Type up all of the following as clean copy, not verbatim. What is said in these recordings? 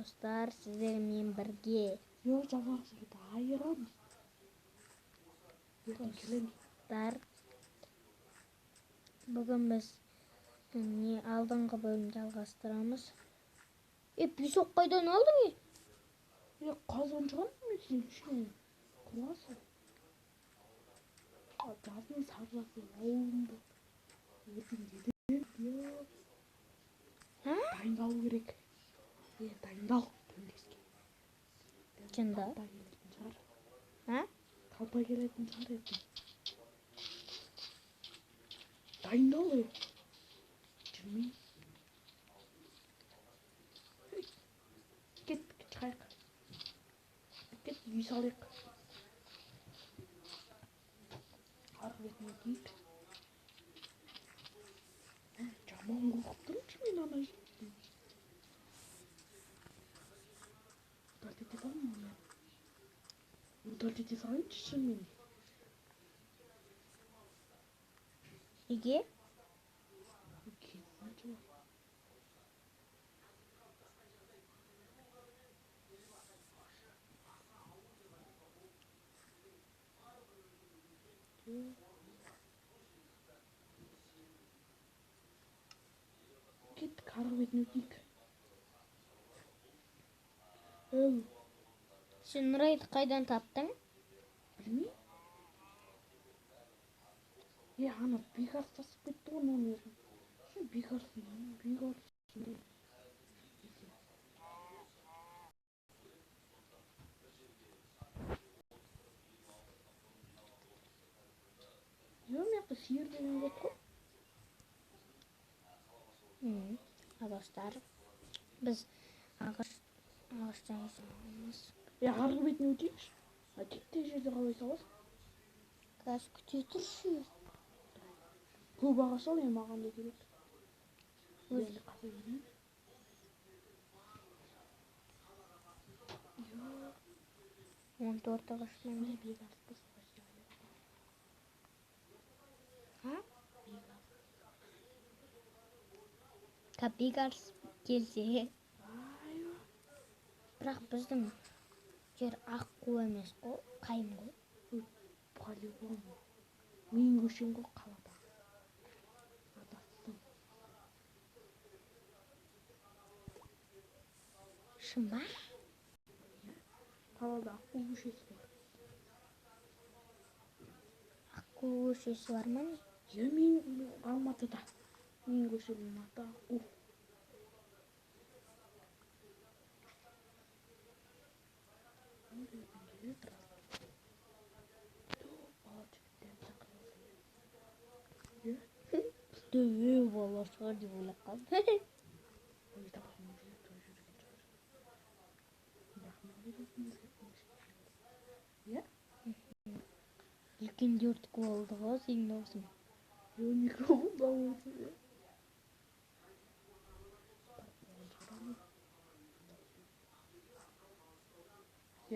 Достар, сіздер мен бірге. Yok жалғасыда айырамыз. Ертең келеміз. Достар, бүгін біз алдыңғы бөлімді жалғастырамыз. Песок қайдан алдың? Қазан шығармын мен сен үшін. Құрасың. Жаздың саржасы ауылында. Ертең деді. Дайындалу керек. Дайындал. Төңдеске. Жында? Талпай келетін шығар. Талпай келетін шығар ертең. Дайындал. Жүрмей. Кет, шығайық. Кет, үй салайық. Арғы бетіне киіп. Жаман қорқып тұрмыншы мен ана жерден. Удар тете салмын мен. Удар тете салайыншы шынымен. Неге? Кетсінші бар. Кеттік, арғы бетін өтейік. Сен Нұрайды қайдан таптың? Білмей? Ана бекарыс тасып кетті ғой оның өзін. Şu бекарысын. Yok, sihir деген көп қой. Достар, біз ағаштан жасаймыз. Арғы бетіне өтейікші. Тек жерде қалай саласың? Қазір күте тұршы. Көп ағаш ал, маған да керек. Өзі қаса берейін. Жоқ. 14 ағашынан Не бекарыс басқа жайы. Бекарыс келсе. Бірақ біздің жер аққу емес қой, қайым ғой. Полигон. Мен көшем ғой қалада. Адастым. Шын ба? Қалада аққу көшесі бар. Аққу көшесі бар ма не? Мен Алматыда. Мен көшемнің аты аққу. Дөе бала шығар деп ойлап қалдым. Үлкен дөртік болды ғой сенің даусың. Микрофон дауысы.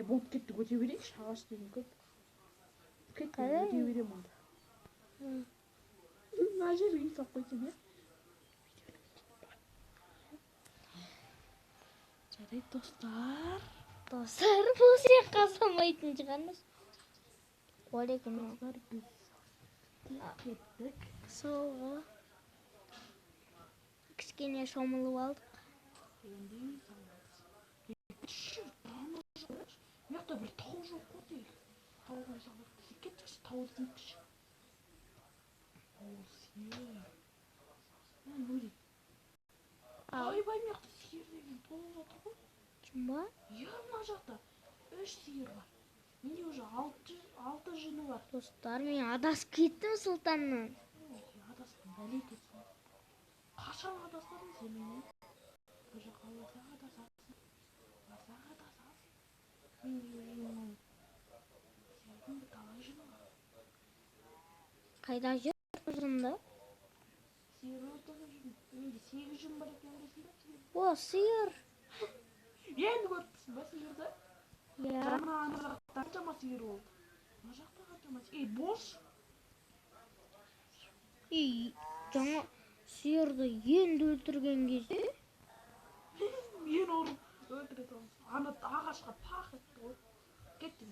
Болып кетті, өте берейікші, ағаш деген көп. Кетті, өте берем онда. Мына жерге үй салып қойсам, жарайды, достар. Достар, бұл сен қазамайтын шығармыз. Олекін Достар, біз кеттік. Солға кішкене шомылып алдық. Енді үй саламыз. Мекта бір тау жоқ қой дейік. Тауға салып кетші, тау дейікші. Ол сиыр. Өлейік. Айбай мекта сиыр деген толып жатыр ғой. Шын ба? Мына жақта 3 сиыр бар. Менде уже 6 жыны бар. Достар, мен адасып кеттім сұлтаннан. Адаспын, бәле кетсін. Қашан адаспадың сен менен? Бұл жаққа аласаң адасасың. Аласаң адасасың. Мен сиырдың талай жыны бар. Қайда жүр жынды? Сиыр ортада жүрмін. Менде 8 жын бар екен білесің бе? О, сиыр. Енді көріпсің ба сиырды? Я. Ана жақта қаншама сиыр болды. Ана жақта қаншама сиыр. Бос. Жаңа сиырды енді өлтірген кезде. Мен ұрып өлтіреді. ана ағашқа пах етті ғой. Кеттің.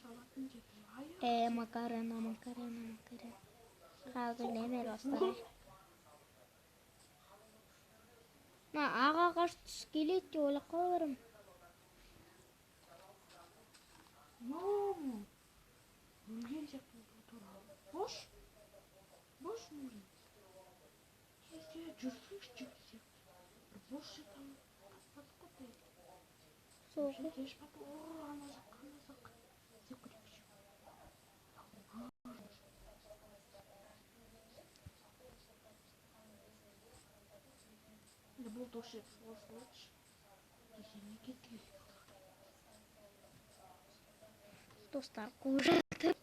Салатын жетті. Макарена. Қазір неме бастар. Аға ағаш түс келеді деп ойлап қаларым. Өлген сияқты тұр. Бош Нури. Жүрсіңші жігіт сияқты. Бош жетам. Патпатпат. Соғы. Кеш патпат. Ана жақ. Сеп көрейікші. Бұл дошы осылыш. Есене кетті. Достар қуып жатыр.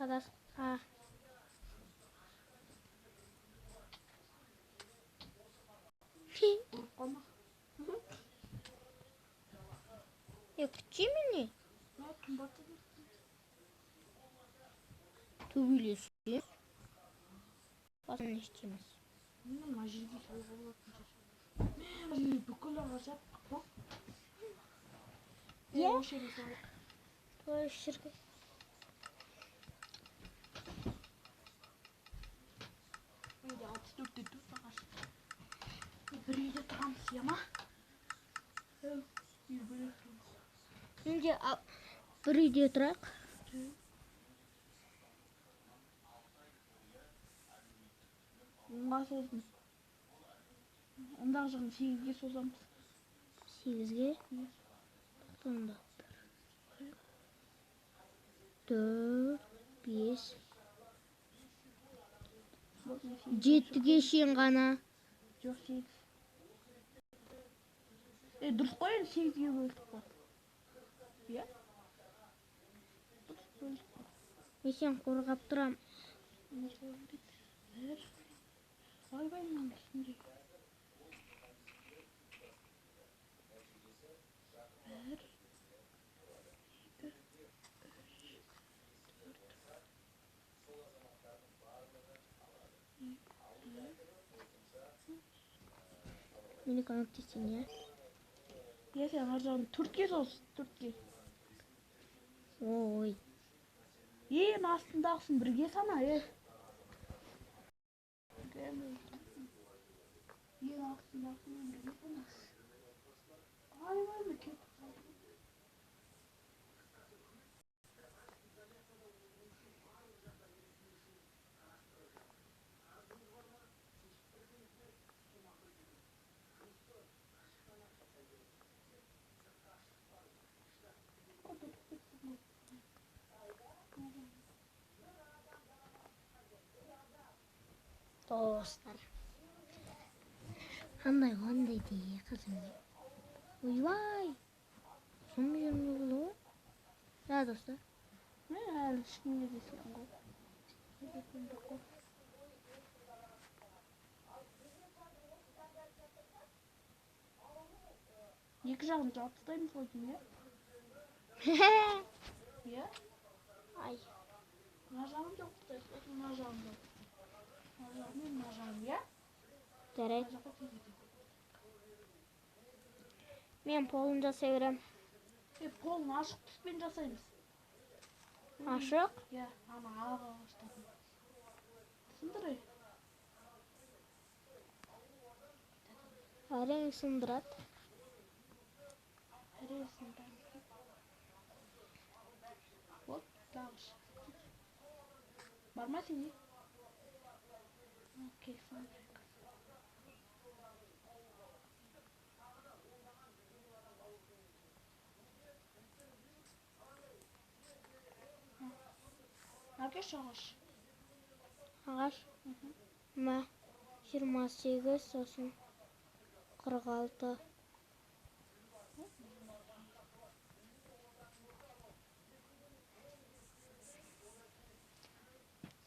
Адас. Қалма. Күтчі мені? Қымбатты. Төбелесіп. Басын ештеміз. Мына жерге салуға болатын. Бүкіл ағашат. Осы жерге салып. Той жерге. Менде 64-те төрт ағаш. Bir үйде тұрамыз, я ма? Менде бір үйде тұрақ. Онға создым. Ондағы жағын 8-ге созамыз. 8-ге? Сонда. 4, 5. 7-ге шейін ғана. Жоқ, 8. Дұрыс қой, 8-ге бөлдік бар. Я? Дұрыс бөлдік бар. Мен сен қорғап тұрам. Ойбай, мен түсінде. Meni көмектесің, я? Я сен ар жағын 4-ге соз, 4-ге. Ой. Ең астындағысын 1-ге сана, Ең астындағысын 1-ге сана. Ай, кет. Dostlar. Қандай дей қызым. Ойбай. Сонда жүрмей болды ғой. Ja, достар. Мен әлі ешкімге десем ғой. Екі жағын жартылаймыз ғой деймін, я? Ай. Мына жағын жартылаймыз, мына жағын жартылаймыз. Мына жағын мен мына жағын, я? Жарайды. Мен полын жасай берем. Полын ашық түспен жасаймыз. Ашық? Я, ана аға ағаштарын. Сындырай. Әрең сындырады. Әрең сындырады. Вот, дағыш. Барма сен, Окей, сындырайық. Әкеш ағаш. Ағаш? Ма 28, сосын 46.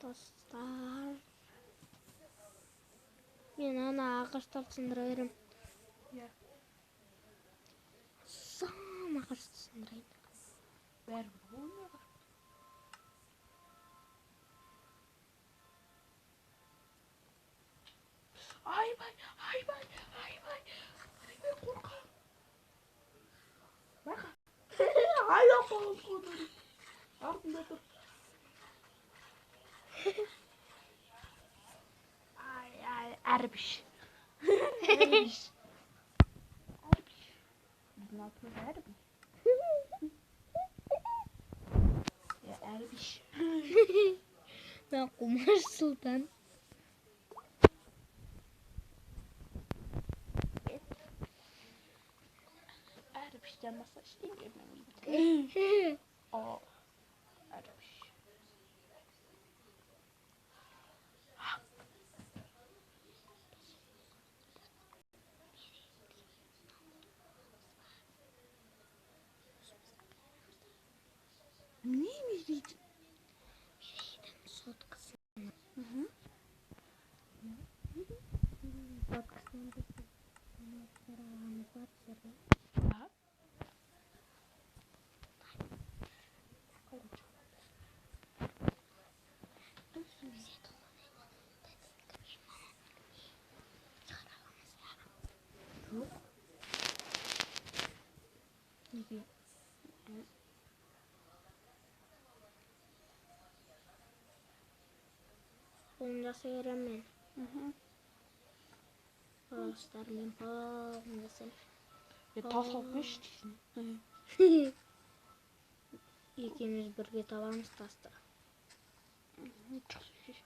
Dostlar. Men ana ağaçtарды сындыра берем. Иә. Сам ağaçты сындырайын. Бәрібір болмай бар. Айбай, қорқам. Байқа. Айдап қалып қойды. Артында тұр. Әрбіш. Біздің атымыз әрбіш. Әрбіш. Ben Kumar Sultan. Әрбіштен баса іштен келмеймін. Әрбіш. Міне мерейді? Merey'den sotkası. Sotkasını da kararımız var sarı. Onu söylemem. Dostlar men pahalasın. Tasavvuf işteysin. İkimiz birge tabamız tasta. Çok iyi.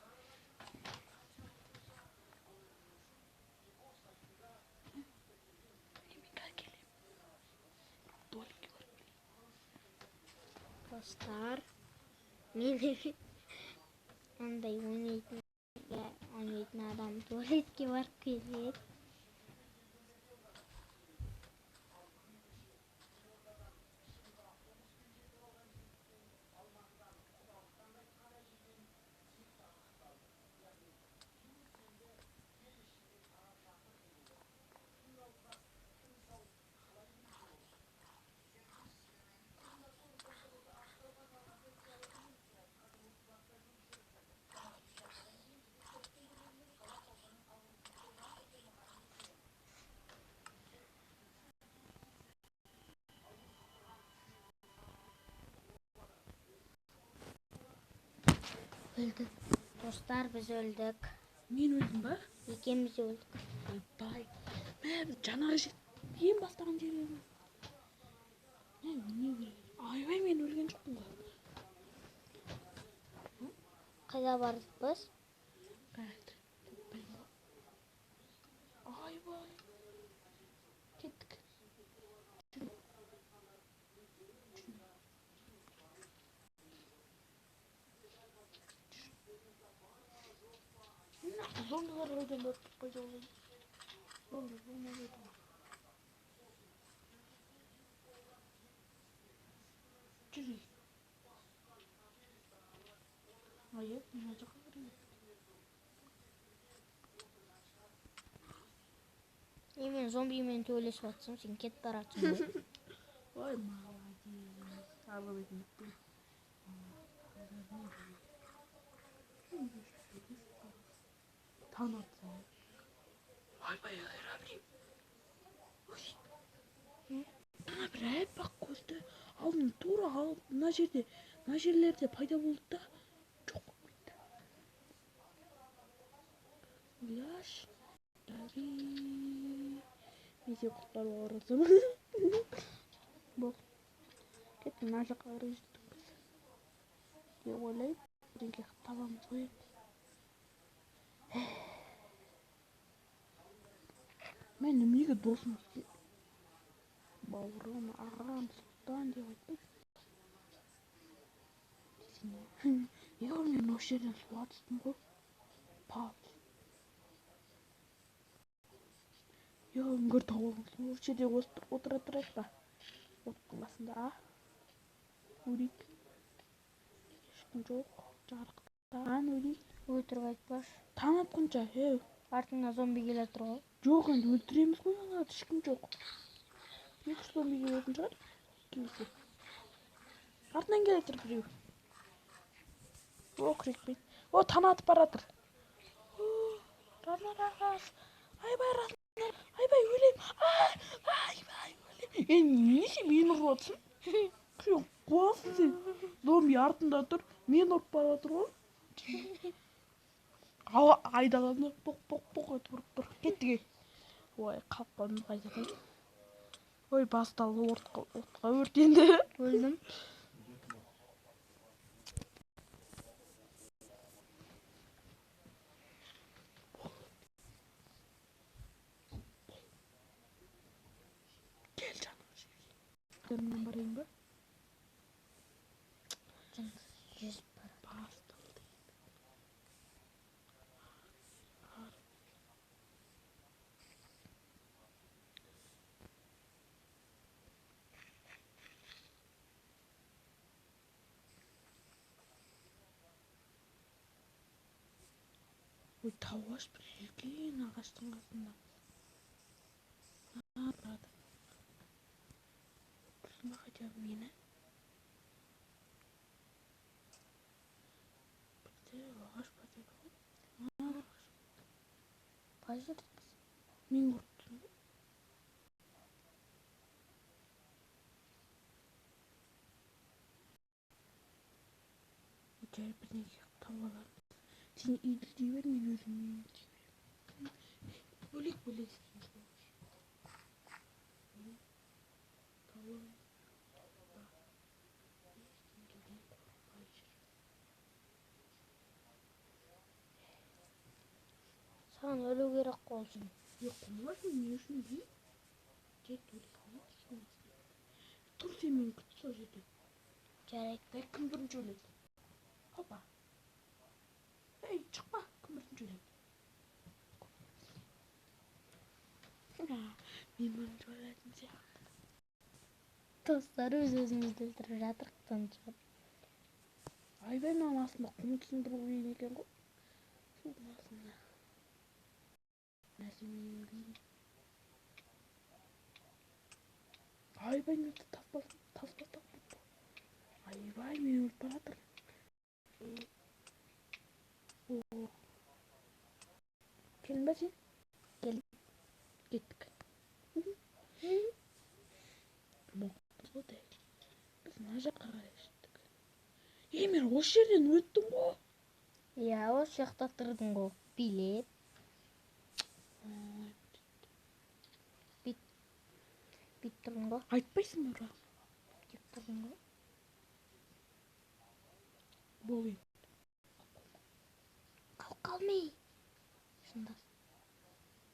Dostlar men onday oynaydigan adam tualetga borib keladi. Öldük. Dostlar biz öldük. Мен өлдім ба? İkimiz öldük. Ойбай. Мен жаңағы ең бастаған жерім. Айбай мен өлген жоқпын ғой. Қайда бардық біз? Айбай. Кеттік. Зомбилар ойдан бөліп қойды олай. Зомби болмайды. Жүрейік. Ай, мына жаққа кірейік. Мен зомбимен төбелесіп жатсам, сен кетіп баратсың ғой. Ой, молодец. Алып өтініппін. Таң атса. Айбай, әбілейм. Мына бір әппақ көзді алдын тура алып, мына жерлерде пайда болды да, жоқ болып кетті. Ойлаш. Месе құтқару арызым. Бол. Кеттің, мына жаққа қарай жеттік біз. Деп ойлайын, бірдеңке табамыз ғой. Мен неге досым бауырым, ағам, сұлтан деп айттым. Егер мен осы жерден суға түстім ғой. Пап. Егер үңгір тауылғансың, осы жерде отыра тұрайық па? Оттың басында, а? Көрейік. Ешкім жоқ, жарық Саған өлейін. Өтірік айтпаш. Таң атқанша, Артыңнан зомби келе тұр ғой. Жоқ, енді өлтіреміз ғой оларды, ешкім жоқ. 2 зомби келетін шығар. Келсе. Артынан келе тұр біреу. О, күрекпен. О, таң атып баратыр. Ранар. Айбай, Ранар. Айбай, өлем. Айбай, өлем. Неше мені ұрып отырсың? Қуасың сен. Зомби артында тұр. Мен ұрып баратыр ғой. Айдағанда поқ етіп ұрып тұр. Кеттіге. Ой, қалып қалдым қайтадан. Ой, басталды, отқа өртенді. Өлдім. Gel canım. Yanından barayım ba. Жүз пара. Басталды. Ой, тау аш бір үлкен ағаштың қасында. Барады. Көрдің ба хотя бы мені? Бірде ағаш бар деді ғой. Қай жердесің? Мен көріп тұрмын ба? Жай бірдеңе тауып алармыз. Сен үйді дей бер, мен өзім үйімді дей беремін. Бөлек істейміз ғой. Саған өлу керек болсын. Қоймасын, мен үшін бей. Жет өлек алмайды. Тұр сен мен күт сол жерде. Жарайды. Кім бірінші өледі? Хопа. Ей, шықпа, кім бірінші өледі? Мен бірінші өлетін сияқты. Достар өз-өзімізді өлтіріп жатыр. Тыншып. Айбай маған астында құм түсіндіріп ойын екен ғой. Судың астында. Нәрсе мен өлейін. Айбай нөті таспастақ бұлды. Айбай мен өліп баратыр. Келін ба сен? Келін. Кеттік. Мұқтыз ғой дәй. Біз мына жаққа қарай шықтық. Мен осы жерден өттім ғой. Иә, осы жақта тұрдың ғой. Билет. Бит тұрдың ғой. Айтпайсың ба? Кеп тұрдың ғой. Бол ен. Қалмай. Шында.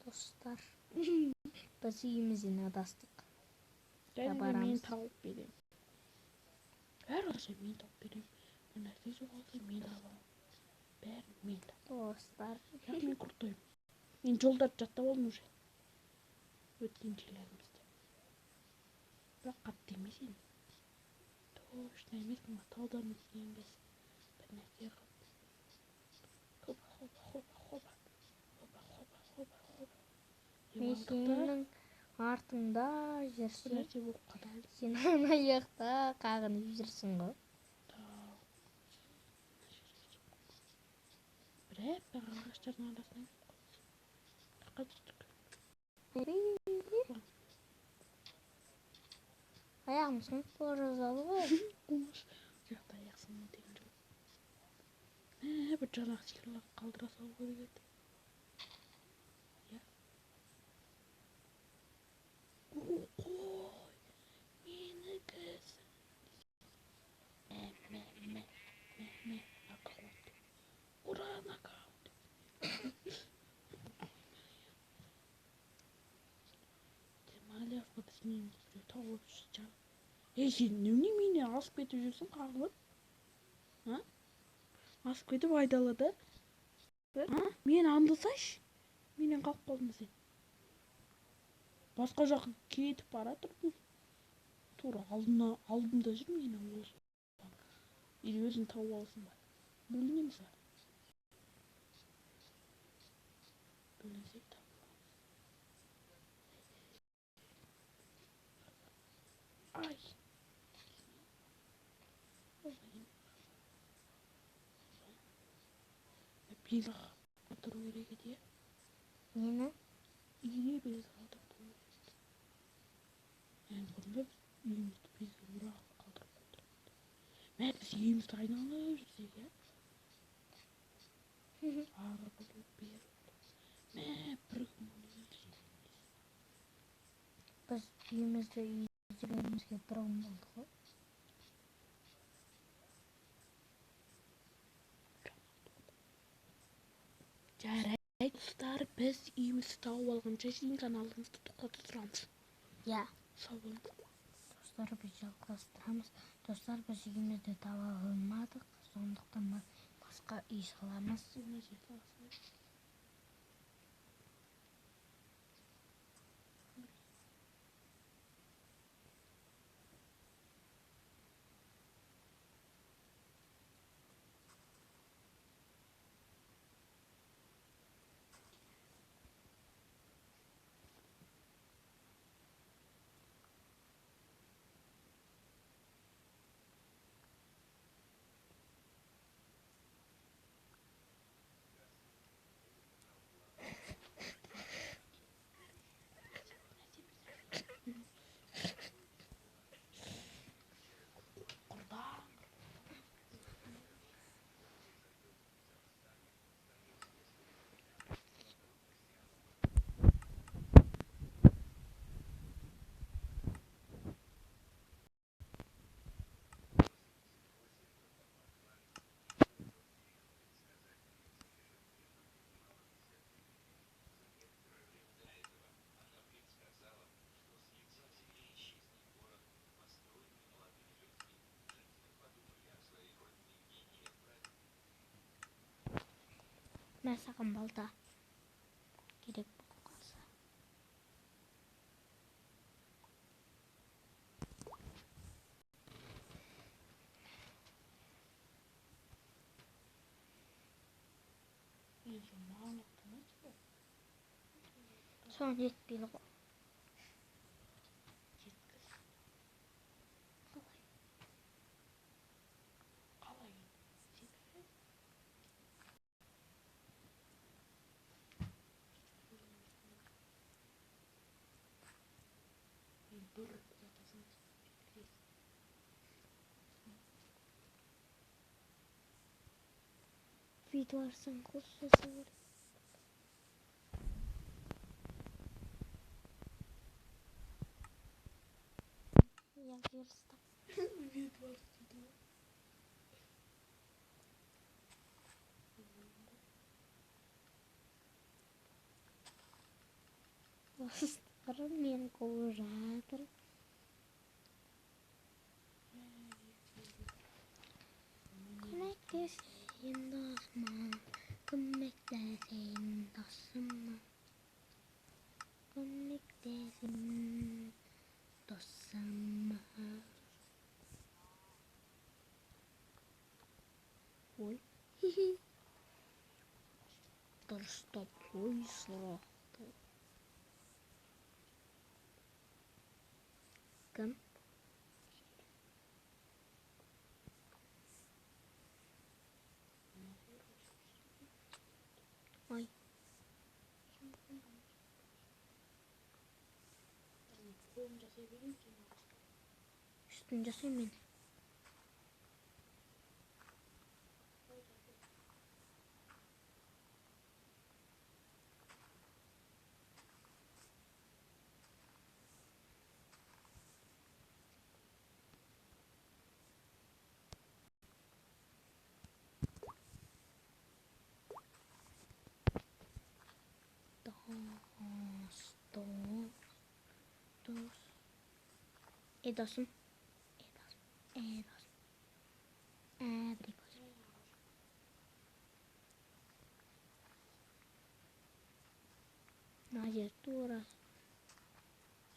Достар. Біз үйімізден адастық. Және мен тауып берем. Әр қашан мен тауып берем. Нәрсе жоғалса мен алам. Бәрін мен тауып. Достар. Мен құртойым. Мен жолдарды жаттап алдым уже. Өткен жерлерімізде. Бірақ қатты емес енді. Точно емес, мына таудан өткен емес. Бір нәрсе қылып. Хоба. Мен сенің артыңда жүрсің. Бір нәрсе болып қадалды. Сен ана жақта қағынып жүрсің ғой. Бір әппақ ағаштардың арасынан қаққа түстік. Аяғым сынып бара жазалы ғой. Жақта аяқ сынып деген жоқ. Бір жанақ сиырлар қалдыра салу керек еді. Қой, мені кісін. Мә, аккаунт. Уран аккаунт. Демалиявқа біз нені біреу тауып жүрсің. Сен немене мені асып кетіп жүрсің қағылып? Асып кетіп айдалады. Мен аңдысайшы. Менен қалып қалдың сен. Басқа жаққа кетіп бара тұрдың. Тура алдымда жүр мені ол. Или өзің тауып аласың ба? Бөлінеміз ба? Без қалдыру керек еді. Нені? Үйге без қалдырып тұру керек. Мен құрылып, үйімізді безге ұрақ қалдырып қойдық. Мә, біз үйімізді айналып жүрсек, иә? Ары бұрылып, бері бұрылып. Мә, бір күн бойы жүрмейміз. Біз үйімізді үйдегенімізге бір күн болды ғой. Жарайды, достар, біз үйімізді тауып алғанша шейін каналымызды тоқтата тұрамыз. Иә. Сау болыңыз. Достар, біз жалғастырамыз. Достар, біз үйімізді таба алмадық. Сондықтан басқа үй саламыз. Мына жерді алсайық. Мен саған балта керек болып қалса. Соған жетпейді ғой. Жеткіз. Қалай? Қалай? Жеткіз. Мен бір құлатасын жеткіз. Видеоларсан қосылыр. Я верстак. Достар, мен қуып жатыр. Көмектесейін досыма, көмектесейін досыма, көмектесейін досыма. Ой, дұрыстап қой сұрақты. Кім? Ой. Қолым жасай берейін сен. Үстін жасаймын мен. Досым. Прикольно. Мына жер тура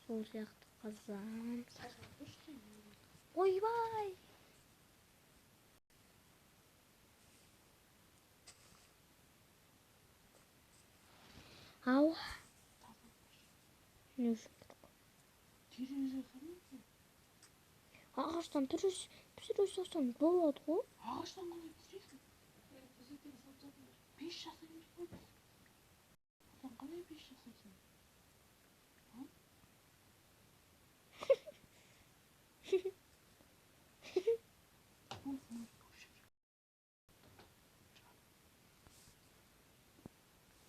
сол сияқты қазан. Ойбай! Ау. Не үшін тұрық? Терезе қамайсың? Ағаштан пісіре салсаң болады ғой. Ағаштан қалай пісіресің? 5 жасаймыз ғой біз. Сен қалай 5 жасайсың?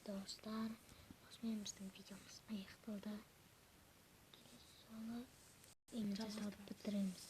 Достар, осымен біздің видеомыз аяқталды. Келесі жолы үйімізді салып бітіреміз.